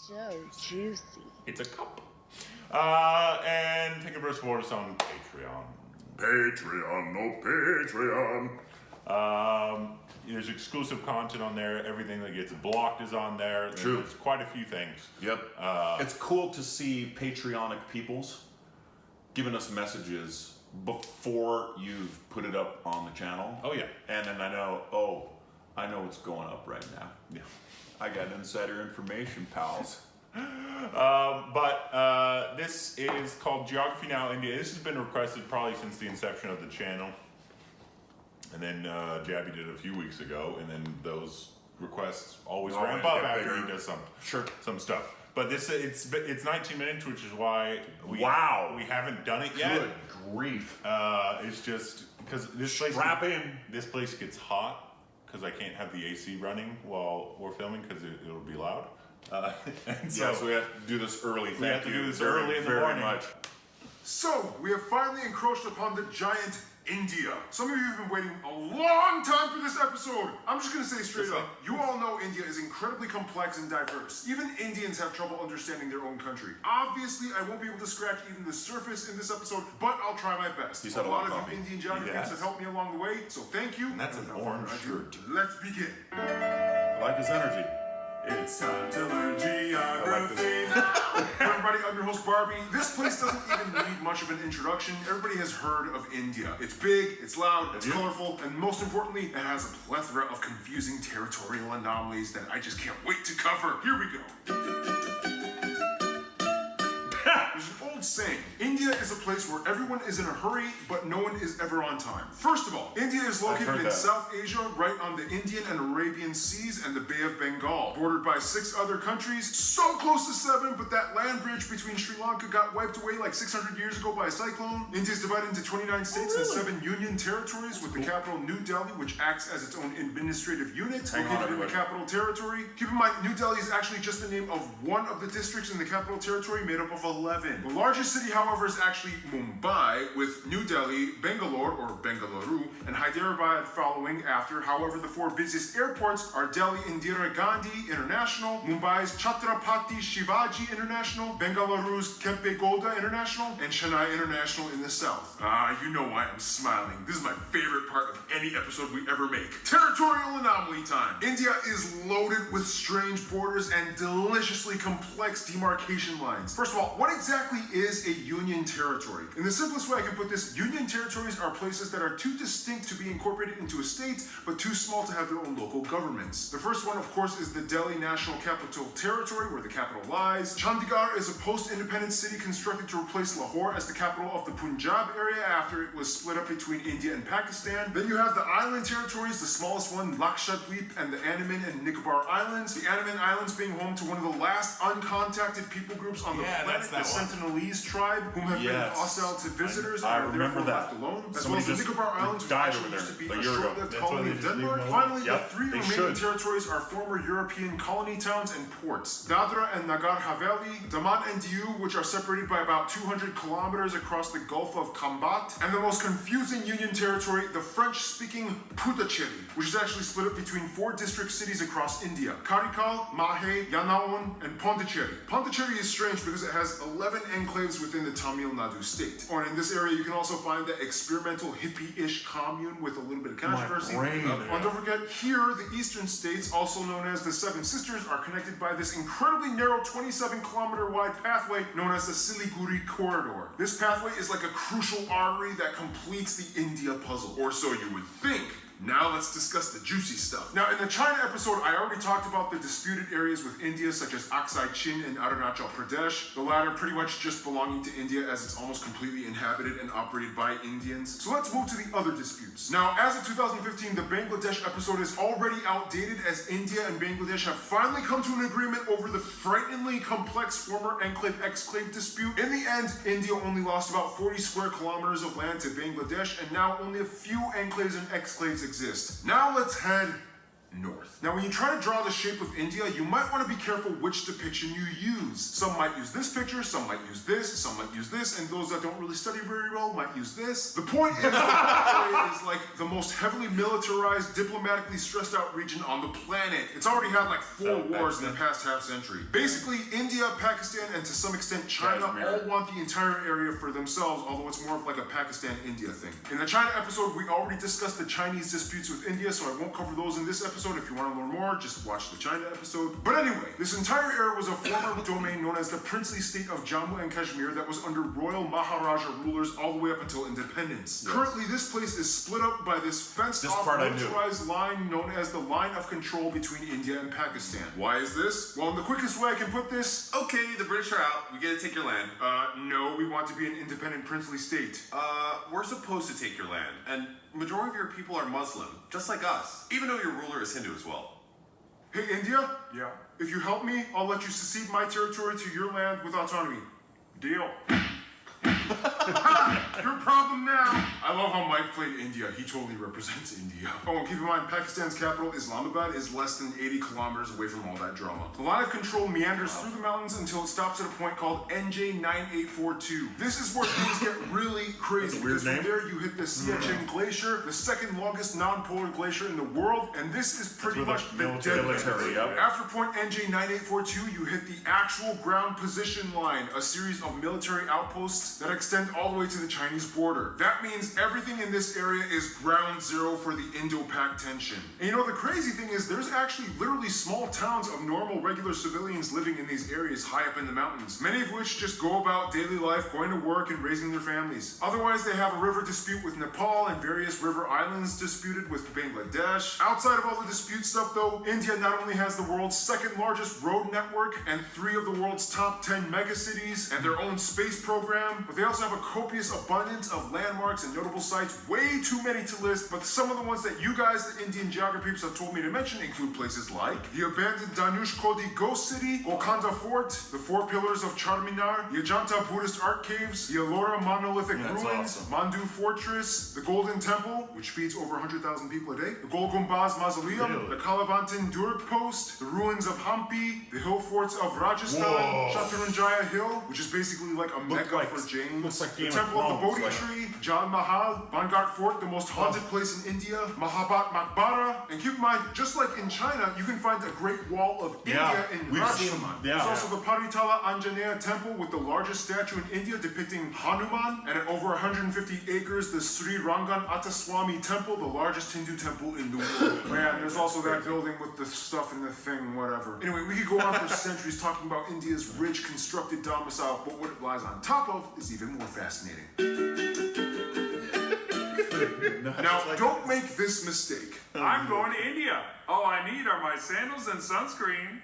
So juicy. It's a cup. And take a verse for us on Patreon. Patreon, no Patreon. There's exclusive content on there. Everything that gets blocked is on there. True. There's quite a few things. Yep. It's cool to see Patreonic peoples giving us messages before you've put it up on the channel. Oh, yeah. And then I know what's going up right now. Yeah. I got insider information, pals. But this is called Geography Now India. This has been requested probably since the inception of the channel. And then Jabby did it a few weeks ago, and then those requests always ramp up after he does some stuff. But it's 19 minutes, which is why we haven't done it yet. Good grief! It's just because this place gets hot because I can't have the AC running while we're filming because it'll be loud. So we have to do this early. We have to do this early in the morning. Much. So, we have finally encroached upon the giant India. Some of you have been waiting a long time for this episode. I'm just gonna say straight up, you all know India is incredibly complex and diverse. Even Indians have trouble understanding their own country. Obviously, I won't be able to scratch even the surface in this episode, but I'll try my best. He's had a a lot lot of of you Indian geographers have helped me along the way, so thank you. And that's an orange shirt. Let's begin. I like his energy. It's time to learn geography now. Hey everybody, I'm your host Barbie. This place doesn't even need much of an introduction. Everybody has heard of India. It's big, it's loud, it's colorful, and most importantly, it has a plethora of confusing territorial anomalies that I just can't wait to cover. Here we go. There's an old saying, India is a place where everyone is in a hurry, but no one is ever on time. First of all, India is located in South Asia, right on the Indian and Arabian Seas and the Bay of Bengal, bordered by 6 other countries, so close to 7, but that land bridge between Sri Lanka got wiped away like 600 years ago by a cyclone. India is divided into 29 states and 7 union territories, with the capital New Delhi, which acts as its own administrative unit, located in the capital territory. Keep in mind, New Delhi is actually just the name of one of the districts in the capital territory, made up of 11. The largest city, however, is actually Mumbai, with New Delhi, Bangalore, or Bengaluru, and Hyderabad following after. However, the 4 busiest airports are Delhi Indira Gandhi International, Mumbai's Chhatrapati Shivaji International, Bengaluru's Kempe Gowda International, and Chennai International in the south. You know why I'm smiling. This is my favorite part of any episode we ever make. Territorial anomaly time. India is loaded with strange borders and deliciously complex demarcation lines. First of all, what exactly is a union territory? In the simplest way I can put this, union territories are places that are too distinct to be incorporated into a state, but too small to have their own local governments. The first one, of course, is the Delhi National Capital Territory, where the capital lies. Chandigarh is a post-independent city constructed to replace Lahore as the capital of the Punjab area after it was split up between India and Pakistan. Then you have the island territories, the smallest one, Lakshadweep, and the Andaman and Nicobar Islands. The Andaman Islands being home to one of the last uncontacted people groups on the planet, the Sentinelese tribe, whom have been hostile to visitors and are therefore left alone, as well as the Nicobar Islands, which actually used to be a short-lived colony of Denmark. Finally, the 3 remaining territories are former European colony towns and ports. Dadra and Nagar Haveli, Daman and Diu, which are separated by about 200 kilometers across the Gulf of Khambat, and the most confusing union territory, the French-speaking Puducherry, which is actually split up between 4 district cities across India: Karikal, Mahe, Yanaon, and Pondicherry. Pondicherry is strange because it has 11 enclaves within the Tamil Nadu state. And in this area, you can also find the experimental hippie-ish commune with a little bit of controversy. And don't forget, here, the eastern states, also known as the Seven Sisters, are connected by this incredibly narrow 27-kilometer wide pathway known as the Siliguri Corridor. This pathway is like a crucial artery that completes the India puzzle, or so you would think. Now let's discuss the juicy stuff. Now, in the China episode, I already talked about the disputed areas with India, such as Aksai Chin and Arunachal Pradesh, the latter pretty much just belonging to India as it's almost completely inhabited and operated by Indians. So let's move to the other disputes. Now, as of 2015, the Bangladesh episode is already outdated, as India and Bangladesh have finally come to an agreement over the frighteningly complex former enclave-exclave dispute. In the end, India only lost about 40 square kilometers of land to Bangladesh, and now only a few enclaves and exclaves exist. Now let's head north. Now when you try to draw the shape of India, you might want to be careful which depiction you use. Some might use this picture, some might use this, some might use this, and those that don't really study very well might use this. The point is that India is like the most heavily militarized, diplomatically stressed out region on the planet. It's already had like 4 wars in the past half century. Basically, India, Pakistan, and to some extent China all want the entire area for themselves, although it's more of like a Pakistan-India thing. In the China episode, we already discussed the Chinese disputes with India, so I won't cover those in this episode. If you want to learn more, just watch the China episode. But anyway, this entire area was a former domain known as the princely state of Jammu and Kashmir that was under royal Maharaja rulers all the way up until independence. Yes. Currently, this place is split up by this fenced-off militarized line known as the line of control between India and Pakistan. Why is this? Well, in the quickest way I can put this, okay, the British are out. We get to take your land. No, we want to be an independent princely state. We're supposed to take your land, and majority of your people are Muslim, just like us, even though your ruler is Hindu as well. Hey, India? Yeah? If you help me, I'll let you secede my territory to your land with autonomy. Deal. Ha! Your problem now. I love how Mike played India. He totally represents India. Oh, and keep in mind, Pakistan's capital, Islamabad, is less than 80 kilometers away from all that drama. The line of control meanders through the mountains until it stops at a point called NJ9842. This is where things get really crazy. Because from there, you hit the Siachen Glacier, the second longest non-polar glacier in the world, and this is pretty much the deadliest. After point NJ9842, you hit the actual ground position line, a series of military outposts that extend all the way to the Chinese border. That means everything in this area is ground zero for the Indo-Pak tension. And you know, the crazy thing is there's actually literally small towns of normal, regular civilians living in these areas high up in the mountains, many of which just go about daily life, going to work and raising their families. Otherwise, they have a river dispute with Nepal and various river islands disputed with Bangladesh. Outside of all the dispute stuff though, India not only has the world's second largest road network and 3 of the world's top 10 megacities and their own space program, but they also have a copious abundance of landmarks and notable sites, way too many to list, but some of the ones that you guys, the Indian geographers, have told me to mention include places like the abandoned Danush Kodi Ghost City, Golconda Fort, the 4 pillars of Charminar, the Ajanta Buddhist Art Caves, the Ellora Monolithic Ruins, Mandu Fortress, the Golden Temple, which feeds over 100,000 people a day, the Gol Gumbaz Mausoleum, the Kalavantin Durg Post, the ruins of Hampi, the hill forts of Rajasthan, Shatrunjaya Hill, which is basically like a mecca for Jains, like the Temple of the Bodhi Tree, Jal Mahal, Bangart Fort, the most haunted place in India, Mahabat Maqbara, and keep in mind, just like in China, you can find the Great Wall of India in Rajasthan. There's also the Paritala Anjaneya Temple with the largest statue in India depicting Hanuman, and at over 150 acres, the Sri Rangan Attaswamy Temple, the largest Hindu temple in the world. Man, there's also that building with the stuff in the thing, whatever. Anyway, we could go on for centuries talking about India's rich constructed domicile, but what it lies on top of is even more fascinating. Now, don't make this mistake. I'm going to India. All I need are my sandals and sunscreen.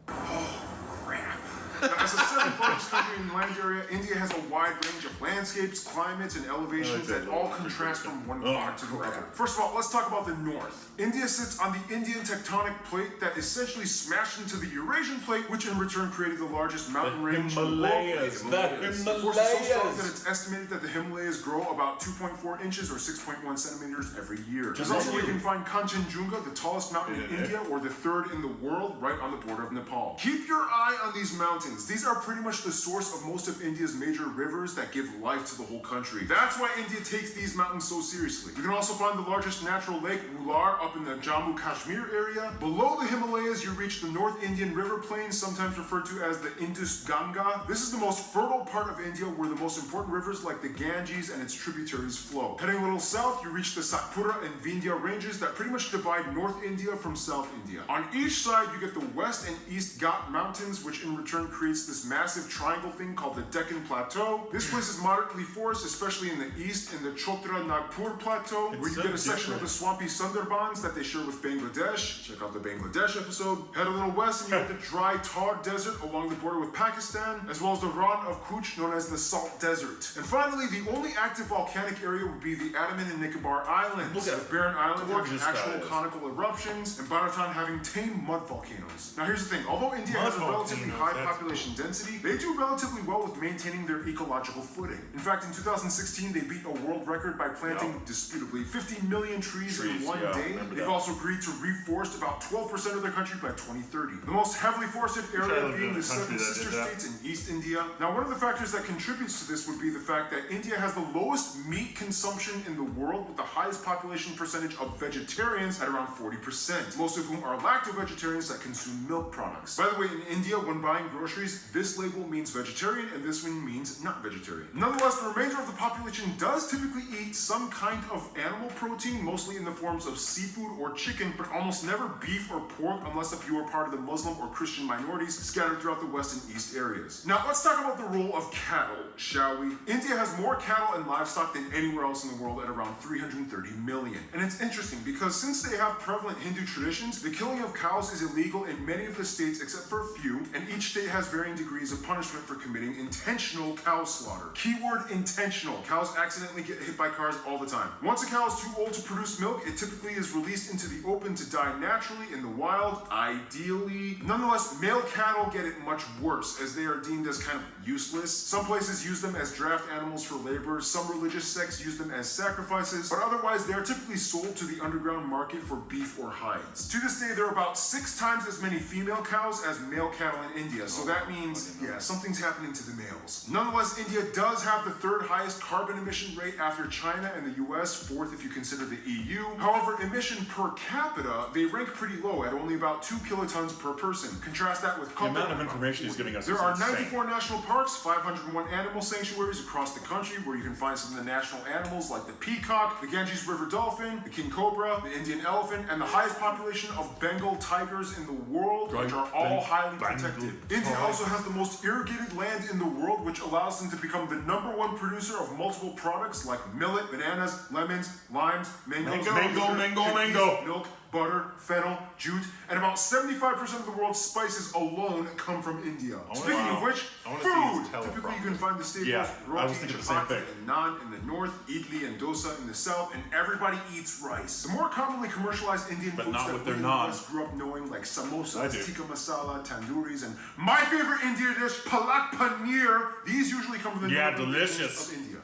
Oh, crap. Now, as the 7th largest country in land area, India has a wide range of landscapes, climates, and elevations that all contrast from one part to the other. First of all, let's talk about the north. India sits on the Indian tectonic plate that essentially smashed into the Eurasian plate, which in return created the largest mountain range in the world. The force is so strong that it's estimated that the Himalayas grow about 2.4 inches or 6.1 centimeters every year. There's also where you can find Kanchenjunga, the tallest mountain in India, or the 3rd in the world, right on the border of Nepal. Keep your eye on these mountains. These are pretty much the source of most of India's major rivers that give life to the whole country. That's why India takes these mountains so seriously. You can also find the largest natural lake, Wular, up in the Jammu Kashmir area. Below the Himalayas, you reach the North Indian River Plain, sometimes referred to as the Indus Ganga. This is the most fertile part of India where the most important rivers like the Ganges and its tributaries flow. Heading a little south, you reach the Satpura and Vindhya ranges that pretty much divide North India from South India. On each side, you get the West and East Ghat Mountains, which in return creates this massive triangle thing called the Deccan Plateau. This place is moderately forested, especially in the east in the Chotra Nagpur Plateau, where you get a section of the swampy Sundarbans that they share with Bangladesh. Check out the Bangladesh episode. Head a little west and you get the dry Thar Desert along the border with Pakistan, as well as the Rann of Kutch, known as the Salt Desert. And finally, the only active volcanic area would be the Andaman and Nicobar Islands. The barren island having actual conical eruptions, and Baratan having tame mud volcanoes. Now here's the thing, although India has a relatively high population population density, they do relatively well with maintaining their ecological footing. In fact, in 2016, they beat a world record by planting, disputably, 50 million trees in one day. They've also agreed to reforest about 12% of their country by 2030. The most heavily forested area being the Seven Sister States in East India. Now, one of the factors that contributes to this would be the fact that India has the lowest meat consumption in the world, with the highest population percentage of vegetarians at around 40%, most of whom are lacto-vegetarians that consume milk products. By the way, in India, when buying groceries, this label means vegetarian and this one means not vegetarian. Nonetheless, the remainder of the population does typically eat some kind of animal protein, mostly in the forms of seafood or chicken, but almost never beef or pork unless if you are part of the Muslim or Christian minorities scattered throughout the west and east areas. Now, let's talk about the role of cattle, shall we? India has more cattle and livestock than anywhere else in the world at around 330 million. And it's interesting because since they have prevalent Hindu traditions, the killing of cows is illegal in many of the states except for a few, and each state has varying degrees of punishment for committing intentional cow slaughter. Keyword intentional. Cows accidentally get hit by cars all the time. Once a cow is too old to produce milk, it typically is released into the open to die naturally in the wild, ideally. Nonetheless, male cattle get it much worse, as they are deemed as kind of useless. Some places use them as draft animals for labor, some religious sects use them as sacrifices, but otherwise they are typically sold to the underground market for beef or hides. To this day, there are about 6 times as many female cows as male cattle in India, so that means, yeah, something's happening to the males. Nonetheless, India does have the 3rd highest carbon emission rate after China and the US, 4th if you consider the EU. However, emission per capita, they rank pretty low at only about 2 kilotons per person. Contrast that with the amount of information he's giving us. There is are insane. 94 national parks, 501 animal sanctuaries across the country where you can find some of the national animals like the peacock, the Ganges River dolphin, the king cobra, the Indian elephant, and the highest population of Bengal tigers in the world, which are all highly protected. India also has the most irrigated land in the world, which allows them to become the #1 producer of multiple products like millet, bananas, lemons, limes, mangoes, mango, milk, butter, fennel, jute, and about 75% of the world's spices alone come from India. Speaking of which, food! Typically you can find the staples, roti, chapati, and naan in the north, idli and dosa in the south, and everybody eats rice. The more commonly commercialized Indian foods that we in the West grew up knowing, like samosas, tikka masala, tandouris, and my favorite Indian dish, palak paneer. These usually come from the northern regions of India.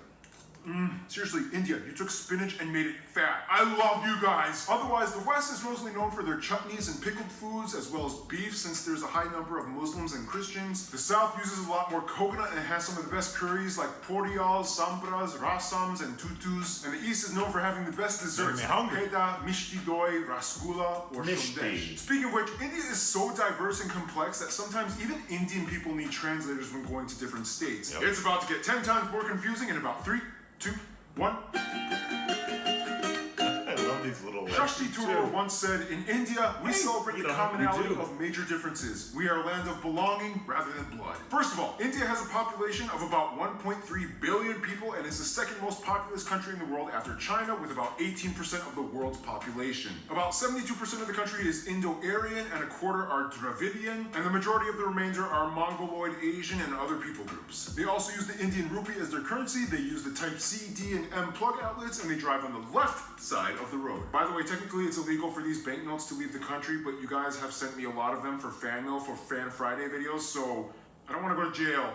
Seriously, India, you took spinach and made it fat. I love you guys. Otherwise, the West is mostly known for their chutneys and pickled foods, as well as beef, since there's a high number of Muslims and Christians. The South uses a lot more coconut and has some of the best curries like porials, sambras, rasams, and tutus. And the East is known for having the best desserts like peda, mishti doi, rasgulla, or shondesh. Speaking of which, India is so diverse and complex that sometimes even Indian people need translators when going to different states. It's about to get 10 times more confusing in about 3, 2, 1. I love these little Shashti Tharoor once said, in India, we celebrate the commonality of major differences. We are a land of belonging rather than blood. First of all, India has a population of about 1.3 billion people and is the 2nd most populous country in the world after China, with about 18% of the world's population. About 72% of the country is Indo-Aryan and a quarter are Dravidian, and the majority of the remainder are Mongoloid, Asian, and other people groups. They also use the Indian rupee as their currency. They use the type C, D, and M plug outlets, and they drive on the left side of the road. By the way, technically it's illegal for these banknotes to leave the country, but you guys have sent me a lot of them for fan mail for Fan Friday videos, so I don't want to go to jail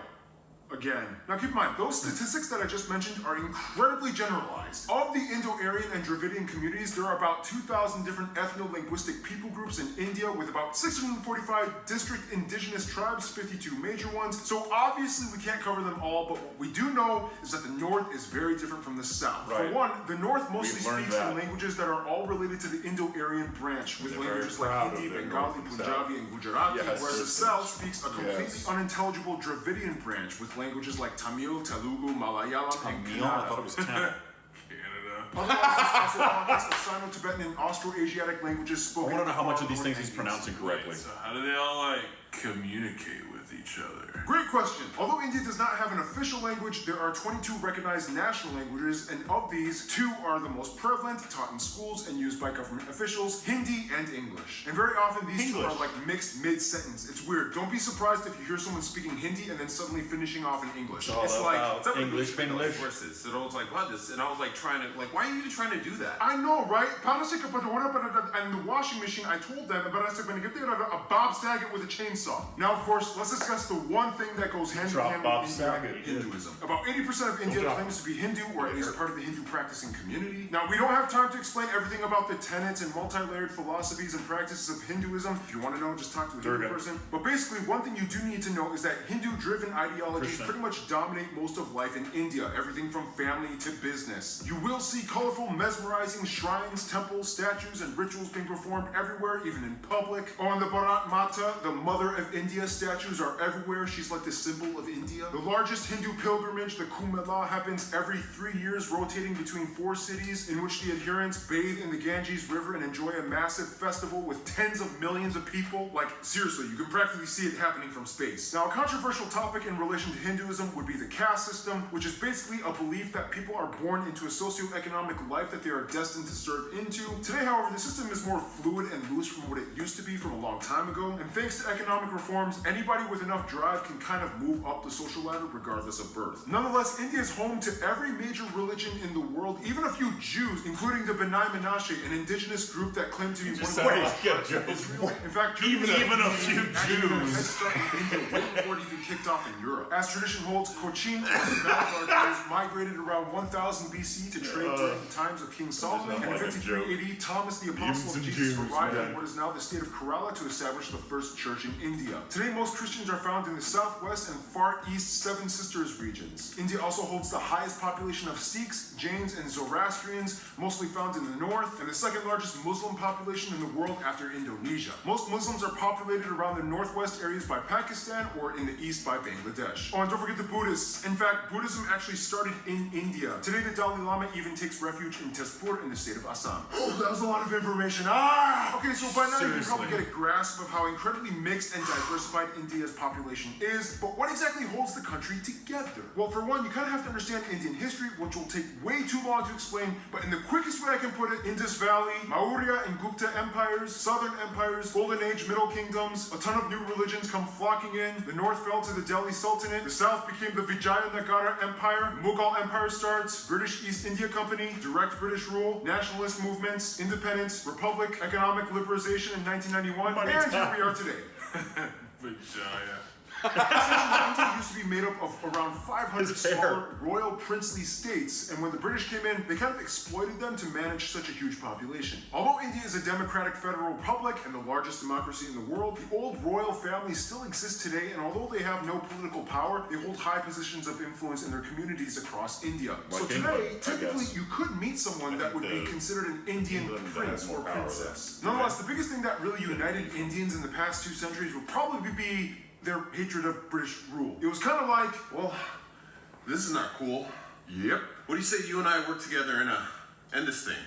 again. Now keep in mind, those statistics that I just mentioned are incredibly generalized. Of the Indo-Aryan and Dravidian communities, there are about 2,000 different ethno-linguistic people groups in India, with about 645 district indigenous tribes, 52 major ones. So obviously we can't cover them all, but what we do know is that the north is very different from the south. For one, the north mostly speaks in languages that are all related to the Indo-Aryan branch, with languages like Hindi, Bengali, Punjabi, and Gujarati, whereas the south speaks a completely unintelligible Dravidian branch, with languages like Tamil, Telugu, Malayalam, and Kannada. I thought it was Canada. Otherwise, also pockets of Sino-Tibetan and Austro-Asiatic languages spoken. I want to know how much of these things he's pronouncing correctly. So how do they all communicate with each other? Great question. Although India does not have an official language, there are 22 recognized national languages, and of these, 2 are the most prevalent, taught in schools and used by government officials: Hindi and English. And very often these 2 are like mixed mid-sentence. It's weird. Don't be surprised if you hear someone speaking Hindi and then suddenly finishing off in English. It's like English. Verses. And I was like, what this? And I was like trying to, like, why are you trying to do that? I know, right? And the washing machine, I told them, but I said, when you get there, a Bob's Daggett with a chainsaw. chainsaw. Now, of course, let's discuss the one thing that goes hand in Drop hand Bob with Saget. India, Hinduism. About 80% of India job. claims to be Hindu, or at least part of the Hindu practicing community. Now, we don't have time to explain everything about the tenets and multi-layered philosophies and practices of Hinduism. If you want to know, just talk to a Hindu person. But basically, one thing you do need to know is that Hindu-driven ideologies pretty much dominate most of life in India, everything from family to business. You will see colorful, mesmerizing shrines, temples, statues, and rituals being performed everywhere, even in public. On the Bharat Mata, the mother of India, statues are everywhere. She's like the symbol of India. The largest Hindu pilgrimage, the Kumbh Mela, happens every 3 years, rotating between 4 cities, in which the adherents bathe in the Ganges River and enjoy a massive festival with tens of millions of people. Like, seriously, you can practically see it happening from space. Now, a controversial topic in relation to Hinduism would be the caste system, which is basically a belief that people are born into a socioeconomic life that they are destined to serve into. Today, however, the system is more fluid and loose from what it used to be from a long time ago, and thanks to economic reforms, anybody with enough drive can kind of move up the social ladder regardless of birth. Nonetheless, India is home to every major religion in the world, even a few Jews, including the B'nai Menashe, an indigenous group that claim to be one of the like a largest joke. Israel. In fact, Even a few Jews start in India way before it even kicked off in Europe. As tradition holds, Cochin migrated around 1000 BC to trade during the times of King Solomon, and in like a 53 AD, Thomas the Apostle of and Jesus Jews, arrived man. in what is now the state of Kerala to establish the first church in India. Today, most Christians are found in the southwest and far east Seven Sisters regions. India also holds the highest population of Sikhs, Jains, and Zoroastrians, mostly found in the north, and the second largest Muslim population in the world after Indonesia. Most Muslims are populated around the northwest areas by Pakistan or in the east by Bangladesh. Oh, and don't forget the Buddhists. In fact, Buddhism actually started in India. Today, the Dalai Lama even takes refuge in Tezpur in the state of Assam. Oh, that was a lot of information. Okay, so by now you can probably get a grasp of how incredibly mixed and diversified India's population is, but what exactly holds the country together? Well, for one, you kind of have to understand Indian history, which will take way too long to explain, but in the quickest way I can put it, Indus Valley, Maurya and Gupta empires, southern empires, Golden Age, Middle Kingdoms, a ton of new religions come flocking in, the north fell to the Delhi Sultanate, the south became the Vijayanagara Empire, the Mughal Empire starts, British East India Company, direct British rule, nationalist movements, independence, republic, economic liberalization in 1991, and here we are today. Vagina. India used to be made up of around 500 smaller royal princely states, and when the British came in, they kind of exploited them to manage such a huge population. Although India is a democratic federal republic and the largest democracy in the world, the old royal families still exist today, and although they have no political power, they hold high positions of influence in their communities across India. So Like today, England, I typically, guess. you could meet someone that would be considered an Indian England prince has more or power princess. than- Nonetheless, the biggest thing that really united Indians in the past 2 centuries would probably be their hatred of British rule. It was kind of like, Well, this is not cool. yep. What do you say you and I work together and end this thing?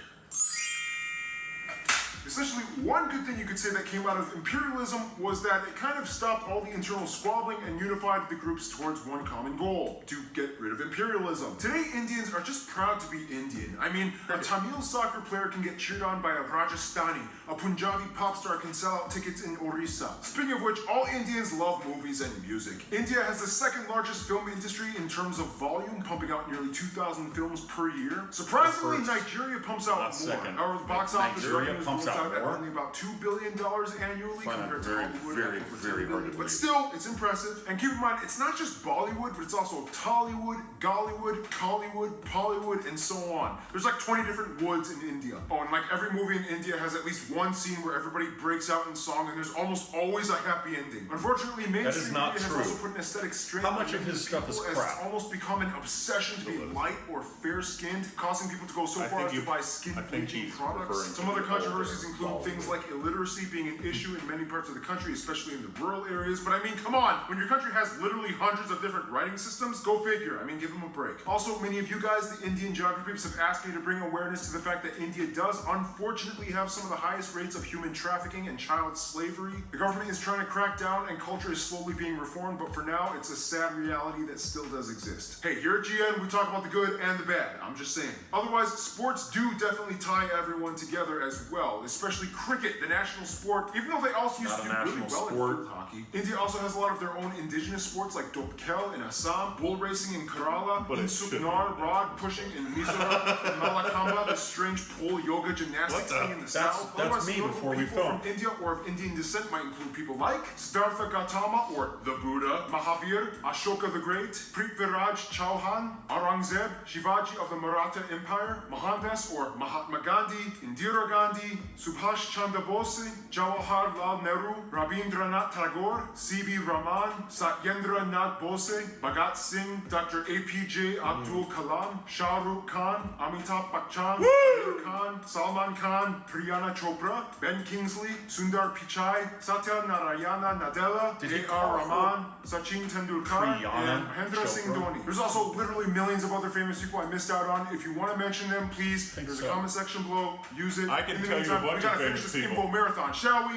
Essentially, one good thing you could say that came out of imperialism was that it kind of stopped all the internal squabbling and unified the groups towards one common goal, to get rid of imperialism. Today, Indians are just proud to be Indian. I mean, a Tamil soccer player can get cheered on by a Rajasthani, a Punjabi pop star can sell out tickets in Orissa. Speaking of which, all Indians love movies and music. India has the second largest film industry in terms of volume, pumping out nearly 2,000 films per year. Surprisingly, Nigeria pumps out more. Not second. However, the box office Nigeria revenues pumps out at more? only about $2 billion annually Find that compared to very, Hollywood. very, at over very $10 hard to billion. But believe. still, it's impressive. And keep in mind, it's not just Bollywood, but it's also Tollywood, Gollywood, Collywood, Pollywood, and so on. There's like 20 different woods in India. Oh, and like every movie in India has at least one scene where everybody breaks out in song, and there's almost always a happy ending. Unfortunately, mainstream not media has true. also put an aesthetic strain How on much of many his stuff is people, as crap? it's almost become an obsession to be light or fair-skinned, causing people to go so far as to buy skin bleaching he's products. referring Some to other the older controversies include Bollywood. things like illiteracy being an issue in many parts of the country, especially in the rural areas. But I mean, come on, when your country has literally hundreds of different writing systems, go figure. I mean, give them a break. Also, many of you guys, the Indian geography peeps, have asked me to bring awareness to the fact that India does unfortunately have some of the highest rates of human trafficking and child slavery. The government is trying to crack down and culture is slowly being reformed, but for now, it's a sad reality that still does exist. Hey, here at GN, we talk about the good and the bad. I'm just saying. Otherwise, sports do definitely tie everyone together as well, especially cricket, the national sport, even though they also used Not to a do really national well in sport. field hockey. India also has a lot of their own indigenous sports like Dopkel in Assam, bull racing in Kerala, But it should be. Insuknar, rod pushing in Mizoram, and Malakamba, the strange pole yoga gymnastics thing in the south. that's Otherwise, me notable before we people film. from India or of Indian descent might include people like Siddhartha Gautama or the Buddha, Mahavir, Ashoka the Great, Prithviraj Chauhan, Aurangzeb, Shivaji of the Maratha Empire, Mohandas or Mahatma Gandhi, Indira Gandhi, Subhash Chandra Bose, Jawaharlal Nehru, Rabindranath Tagore, C.V. Raman, Satyendra Nath Bose, Bhagat Singh, Dr. A.P.J. Abdul Kalam, Shah Rukh Khan, Amitabh Bachchan, Amir Khan, Salman Khan, Priyana Chopra, Ben Kingsley, Sundar Pichai, Satya Narayana Nadella, Did he A.R. call her Rahman, Sachin Tendulkar, Priyana and Mahendra Singh Chopra? Dhoni. There's also literally millions of other famous people I missed out on. If you want to mention them, please, there's a so. comment section below. Use it. I can In the tell you a meantime, bunch we of gotta famous finish this people. info marathon, shall we?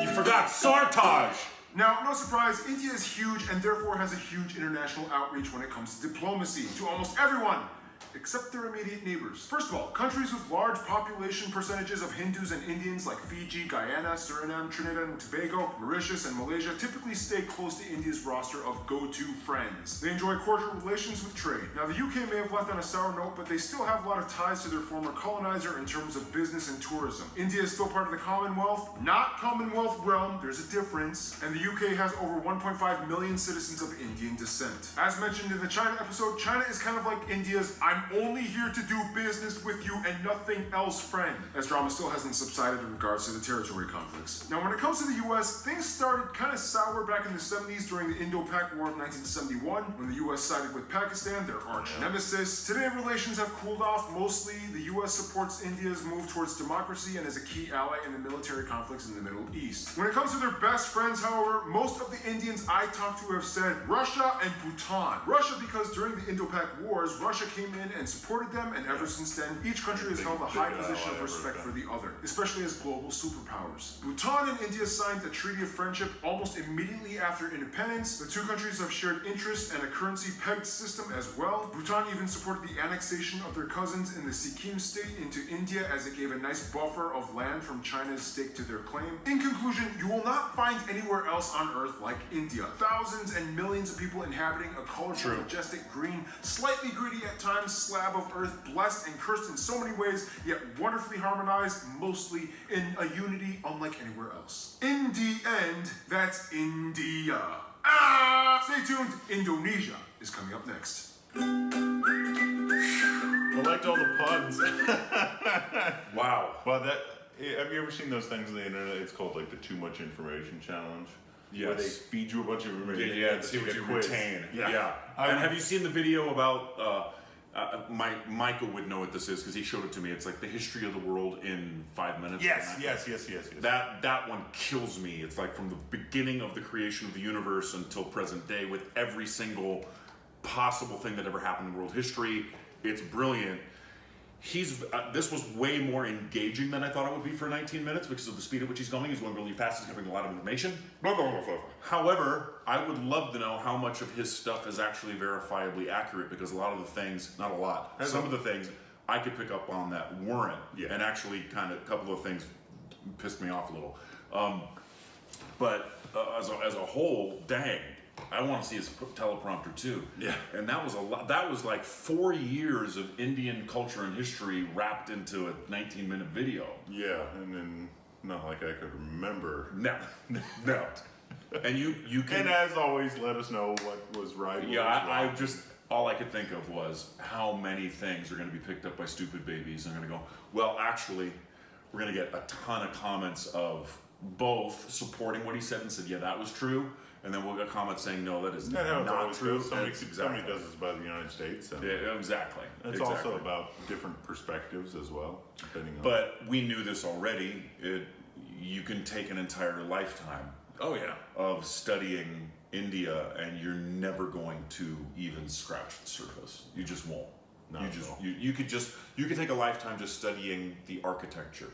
You forgot Sartaj. Now, no surprise, India is huge and therefore has a huge international outreach when it comes to diplomacy to almost everyone, except their immediate neighbors. First of all, countries with large population percentages of Hindus and Indians like Fiji, Guyana, Suriname, Trinidad and Tobago, Mauritius, and Malaysia typically stay close to India's roster of go-to friends. They enjoy cordial relations with trade. Now, the UK may have left on a sour note, but they still have a lot of ties to their former colonizer in terms of business and tourism. India is still part of the Commonwealth, not Commonwealth realm, there's a difference, and the UK has over 1.5 million citizens of Indian descent. As mentioned in the China episode, China is kind of like India's I'm only here to do business with you and nothing else friend, as drama still hasn't subsided in regards to the territory conflicts. Now, when it comes to the US, things started kind of sour back in the 70s during the Indo-Pak War of 1971, when the US sided with Pakistan, their arch nemesis. Today, relations have cooled off mostly. The US supports India's move towards democracy and is a key ally in the military conflicts in the Middle East. When it comes to their best friends, however, most of the Indians I talked to have said Russia and Bhutan. Russia because during the Indo-Pak Wars, Russia came in and supported them, and ever since then, each country has held a high position of respect for the other, especially as global superpowers. Bhutan and India signed a treaty of friendship almost immediately after independence. The two countries have shared interests and a currency-pegged system as well. Bhutan even supported the annexation of their cousins in the Sikkim state into India, as it gave a nice buffer of land from China's stake to their claim. In conclusion, you will not find anywhere else on Earth like India. Thousands and millions of people inhabiting a colorful, majestic green, slightly gritty at times, slab of earth, blessed and cursed in so many ways, yet wonderfully harmonized, mostly in a unity unlike anywhere else. In the end, that's India. Stay tuned, Indonesia is coming up next. I liked all the puns. Wow. Well, have you ever seen those things on the internet? It's called like the Too Much Information Challenge. Where they Yes. feed you a bunch of information. Yeah, and see take what a you quiz. retain. Yeah. And have you seen the video about? Michael would know what this is because he showed it to me. It's like the history of the world in 5 minutes. Yes. That one kills me. It's like from the beginning of the creation of the universe until present day, with every single possible thing that ever happened in world history. It's brilliant. This was way more engaging than I thought it would be for 19 minutes because of the speed at which he's going. He's going really fast. He's giving a lot of information. However, I would love to know how much of his stuff is actually verifiably accurate, because a lot of the things, not a lot, some of the things I could pick up on that weren't, and actually kind of a couple of things pissed me off a little. But as a whole, dang, I want to see his teleprompter too. Yeah. And that was a lot. That was like 4 years of Indian culture and history wrapped into a 19-minute video. Yeah, and then not like I could remember. No. And you can. And as always, let us know what was right. What Yeah, was I wrong. just, all I could think of was how many things are going to be picked up by stupid babies and are going to go, well, actually, we're going to get a ton of comments of both supporting what he said and said, yeah, that was true. And then we'll get comments saying, no, that is Isn't that how it's not always true. goes? Somebody, That's somebody does this about the United States. And Yeah, exactly. it's also about different perspectives as well, depending on. But we knew this already. You can take an entire lifetime of studying India, and you're never going to even scratch the surface. You just won't. Not you at just all. you could take a lifetime just studying the architecture.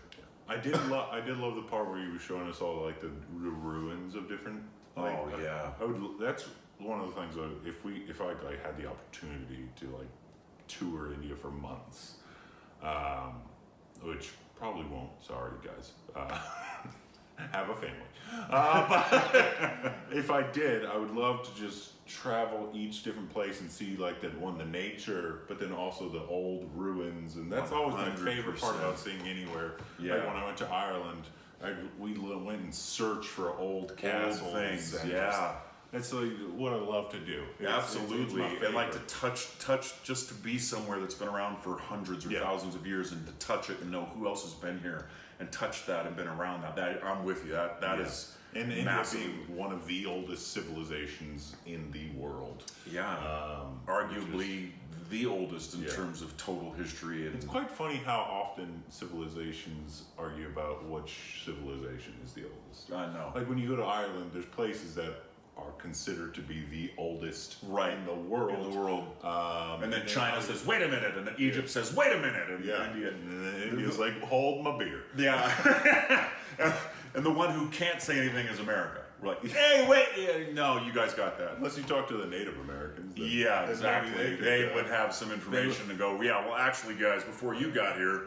I did love the part where you were showing us all like the ruins of different. Like, Oh, yeah. That's one of the things. If I had the opportunity to like tour India for months, which Probably won't. Sorry, guys. Have a family. But if I did, I would love to just travel each different place and see like the nature, but then also the old ruins, and that's always my favorite part about seeing anywhere. Yeah. Like when I went to Ireland, we went and searched for old castles, things. and Yeah. that's like what I love to do. Absolutely, my and like to favorite. touch, just to be somewhere that's been around for hundreds or thousands of years, and to touch it and know who else has been here and touched that and been around that. I'm with you. That is and India massive. being one of the oldest civilizations in the world. Yeah, arguably the oldest in terms of total history. And It's quite funny how often civilizations argue about which civilization is the oldest. I know. Like when you go to Ireland, there's places that are considered to be the oldest Right. in the world. In the world. And then China others- says, "Wait a minute," and then Egypt says, "Wait a minute," and Yeah, India. and then India's like, hold my beer. Yeah. And the one who can't say anything is America. We're like, hey, wait, no, you guys got that. Unless you talk to the Native Americans. then- Yeah, then exactly. maybe They could, would have some information to go, yeah, well, actually, guys, before you got here,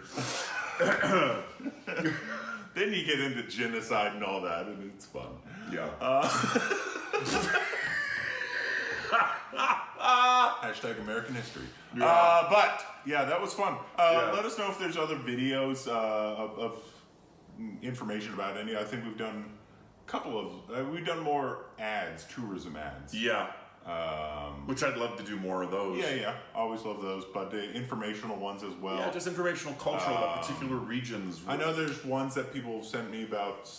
Then you get into genocide and all that, and it's fun. yeah. Hashtag American history. Yeah. But yeah, that was fun. Yeah. Let us know if there's other videos of information about any. I think we've done a couple of. We've done more ads, tourism ads. Yeah. Which I'd love to do more of those. Yeah. Always love those, but informational ones as well. Yeah, just informational, cultural about particular regions. I know there's ones that people have sent me about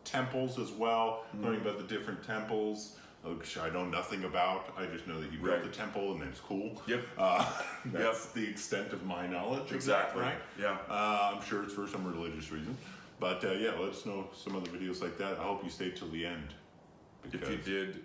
temples as well, learning about the different temples, which I know nothing about. I just know that you built Right. the temple and it's cool. Yep. That's the extent of my knowledge. Exactly. Of that, right? Yeah. I'm sure it's for some religious reason. But yeah, let us know some other videos like that. I hope you stayed till the end. If you did,